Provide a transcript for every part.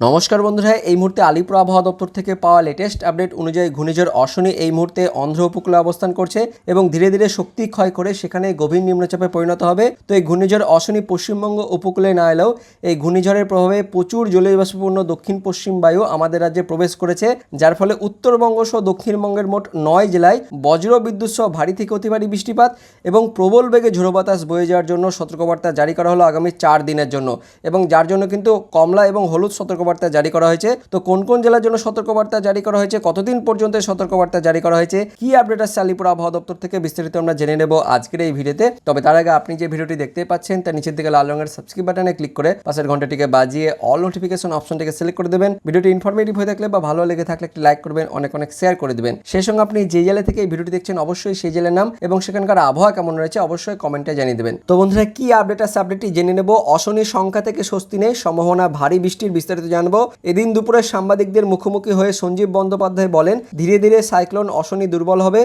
নমস্কার বন্ধুরা, এই মুহূর্তে আলিপুর আবহাওয়া দপ্তর থেকে পাওয়া লেটেস্ট আপডেট অনুযায়ী ঘূর্ণিঝড় অশনি এই মুহূর্তে অন্ধ্র উপকূলে অবস্থান করছে এবং ধীরে ধীরে শক্তি ক্ষয় করে সেখানে গভীর নিম্নচাপে পরিণত হবে। তো এই ঘূর্ণিঝড় অশনি পশ্চিমবঙ্গ উপকূলে না এলেও এই ঘূর্ণিঝড়ের প্রভাবে প্রচুর জলীয়বাষ্পপূর্ণ দক্ষিণ পশ্চিম বায়ু আমাদের রাজ্যে প্রবেশ করেছে, যার ফলে উত্তরবঙ্গ সহ দক্ষিণবঙ্গের মোট 9 জেলায় বজ্র বিদ্যুৎ সহ ভারী থেকে অতি ভারী বৃষ্টিপাত এবং প্রবল বেগে ঝোড়ো বাতাস বয়ে যাওয়ার জন্য সতর্কবার্তা জারি করা হলো আগামী 4 দিনের জন্য। এবং যার জন্য কিন্তু কমলা এবং হলুদ সতর্কবার্তা জারি করা হয়েছে। তো কোন কোন জেলার জন্য সতর্কবার্তা জারি করা হয়েছে, কতদিন পর্যন্ত সতর্কবার্তা জারি করা হয়েছে, কি আপডেট আসছে আলিপুর আবহাওয়া দপ্তর থেকে, বিস্তারিত আমরা জেনে নেব আজকের এই ভিডিওতে। তবে তার আগে আপনি যে ভিডিওটি দেখতে পাচ্ছেন তার নিচের দিকে লাল রঙের সাবস্ক্রাইব বাটনে ক্লিক করে পাশের ঘন্টাটিকে বাজিয়ে অল নোটিফিকেশন অপশনটিকে সিলেক্ট করে দেবেন। ভিডিওটি ইনফরমেটিভ হয়ে থাকলে বা ভালো লেগে থাকলে একটি লাইক করবেন, অনেক অনেক শেয়ার করে দেবেন। সেই সঙ্গে আপনি যে জেলা থেকে এই ভিডিওটি দেখছেন অবশ্যই সেই জেলার নাম এবং সেখানকার আবহাওয়া কেমন রয়েছে অবশ্যই কমেন্টে জানিয়ে দেবেন। তো বন্ধুরা, কি আপডেট আছে আপডেটটি জেনে নেব। অশনির সংখ্যা থেকে স্বস্তি নেই, সম্ভাবনা ভারী বৃষ্টির, বিস্তারিত জানবো। এদিন দুপুরে সাংবাদিকদের মুখোমুখি হয়ে সঞ্জীব বন্দ্যোপাধ্যায় বলেন, ধীরে ধীরে সাইক্লোন অশনি দুর্বল হবে।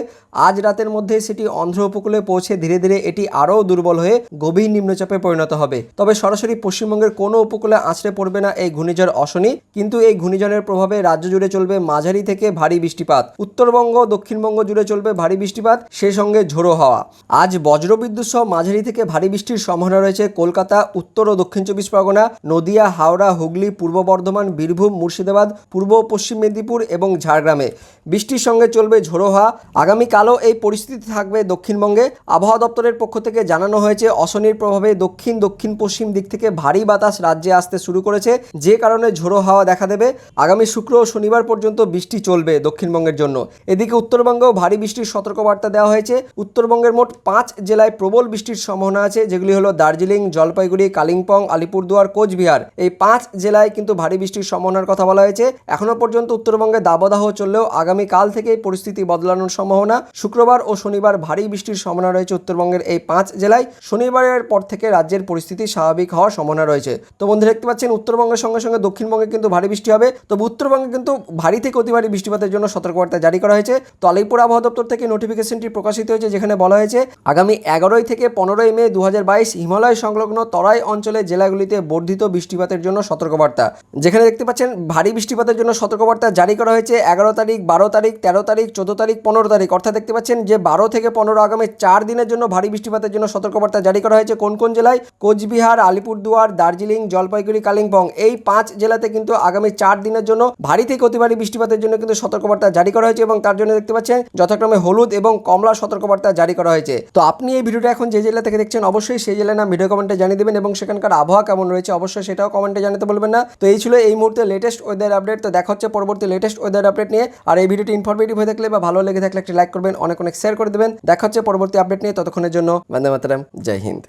আজ রাতের মধ্যে সেটি অন্ধ্র উপকূলে পৌঁছে ধীরে ধীরে এটি আরও দুর্বল হয়ে গভীর নিম্নচাপে পরিণত হবে। তবে সরাসরি পশ্চিমবঙ্গের কোনো উপকূলে আছড়ে পড়বে না এই ঘূর্ণিঝড় অশনি, কিন্তু এই ঘূর্ণিঝড়ের প্রভাবে রাজ্য জুড়ে চলবে মাঝারি থেকে ভারী বৃষ্টিপাত। উত্তরবঙ্গ দক্ষিণবঙ্গ জুড়ে চলবে ভারী বৃষ্টিপাত, সেই সঙ্গে ঝোড়ো হাওয়া। আজ বজ্রবিদ্যুৎ সহ মাঝারি থেকে ভারী বৃষ্টির সম্ভাবনা রয়েছে কলকাতা, উত্তর ও দক্ষিণ 24 পরগনা, নদিয়া, হাওড়া, হুগলি, পূর্ব বর্ধমান, বীরভূম, মুর্শিদাবাদ, পূর্ব ও পশ্চিম মেদিনীপুর এবং ঝাড়গ্রামে। বৃষ্টির সঙ্গে চলবে ঝোড়ো হাওয়া। আগামীকালও এই পরিস্থিতি থাকবে দক্ষিণবঙ্গে। আবহাওয়া দপ্তরের পক্ষ থেকে জানানো হয়েছে, অশনির প্রভাবে দক্ষিণ দক্ষিণ পশ্চিম দিক থেকে ভারী বাতাস রাজ্যে আসতে শুরু করেছে, যে কারণে ঝোড়ো হাওয়া দেখা দেবে। আগামী শুক্র ও শনিবার পর্যন্ত বৃষ্টি চলবে দক্ষিণবঙ্গের জন্য। এদিকে উত্তরবঙ্গেও ভারী বৃষ্টির সতর্কবার্তা দেওয়া হয়েছে। উত্তরবঙ্গের মোট 5 জেলায় প্রবল বৃষ্টির সম্ভাবনা আছে, যেগুলি হলো দার্জিলিং, জলপাইগুড়ি, কালিম্পং, আলিপুরদুয়ার, কোচবিহার। এই 5 জেলায় কিন্তু ভারী বৃষ্টির সম্ভাবনার কথা বলা হয়েছে। এখনো পর্যন্ত উত্তরবঙ্গে দাবদাহ চললেও আগামীকাল থেকে পরিস্থিতি বদলানোর সম্ভাবনা। শুক্রবার ও শনিবার ভারী বৃষ্টির সম্ভাবনা রয়েছে উত্তরবঙ্গের এই 5 জেলায়। শনিবারের পর থেকে রাজ্যের পরিস্থিতি স্বাভাবিক হওয়ার সম্ভাবনা রয়েছে। তো বন্ধুরা, দেখতে পাচ্ছেন উত্তরবঙ্গের সঙ্গে সঙ্গে দক্ষিণবঙ্গে কিন্তু ভারী বৃষ্টি হবে। তবে উত্তরবঙ্গে কিন্তু ভারী থেকে অতি ভারী বৃষ্টিপাতের জন্য সতর্কবার্তা জারি করা হয়েছে। তো আলিপুর আবহাওয়া দপ্তর থেকে নোটিফিকেশনটি প্রকাশিত হয়েছে, যেখানে বলা হয়েছে আগামী 11 থেকে 15 মে 2022 হিমালয় সংলগ্ন তরাই অঞ্চলের জেলাগুলিতে বর্ধিত বৃষ্টিপাতের জন্য সতর্কবার্তা। যেখানে দেখতে পাচ্ছেন ভারী বৃষ্টিপাতের জন্য সতর্কবার্তা জারি করা হয়েছে 11 তারিখ, 12 তারিখ, 13 তারিখ, 14 তারিখ, 15 তারিখ। অর্থাৎ দেখতে পাচ্ছেন যে 12 থেকে 15 আগামী 4 দিনের জন্য ভারী বৃষ্টিপাতের জন্য সতর্কবার্তা জারি করা হয়েছে। কোন কোন জেলায়? কোচবিহার, আলিপুরদুয়ার, দার্জিলিং, জলপাইগুড়ি, কালিম্পং। এই 5 জেলাতে কিন্তু আগামী 4 দিনের জন্য ভারী থেকে অতি ভারী বৃষ্টিপাতের জন্য কিন্তু সতর্কবার্তা জারি করা হয়েছে এবং তার জন্য দেখতে পাচ্ছেন যথাক্রমে হলুদ এবং কমলা সতর্কবার্তা জারি করা হয়েছে। তো আপনি এই ভিডিওটা এখন যে জেলা থেকে দেখছেন অবশ্যই সেই জেলার নাম ভিডিও কমেন্টে জানিয়ে দেবেন এবং সেখানকার আবহাওয়া কেমন রয়েছে অবশ্যই সেটাও কমেন্টে জানাতে বলবেন না। তো এই ছিল এই মুহূর্তে লেটেস্ট ওয়েদার আপডেট। তো দেখা হচ্ছে পরবর্তী লেটেস্ট ওয়েদার আপডেট নিয়ে। আর এই ভিডিওটি ইনফরমেটিভ হয়ে থাকলে বা ভালো লেগে থাকলে একটি লাইক করবেন, অনেক অনেক শেয়ার করে দেবেন। দেখা হচ্ছে পরবর্তী আপডেট নিয়ে। ততক্ষণের জন্য বন্দে মাতরম, জয় হিন্দ।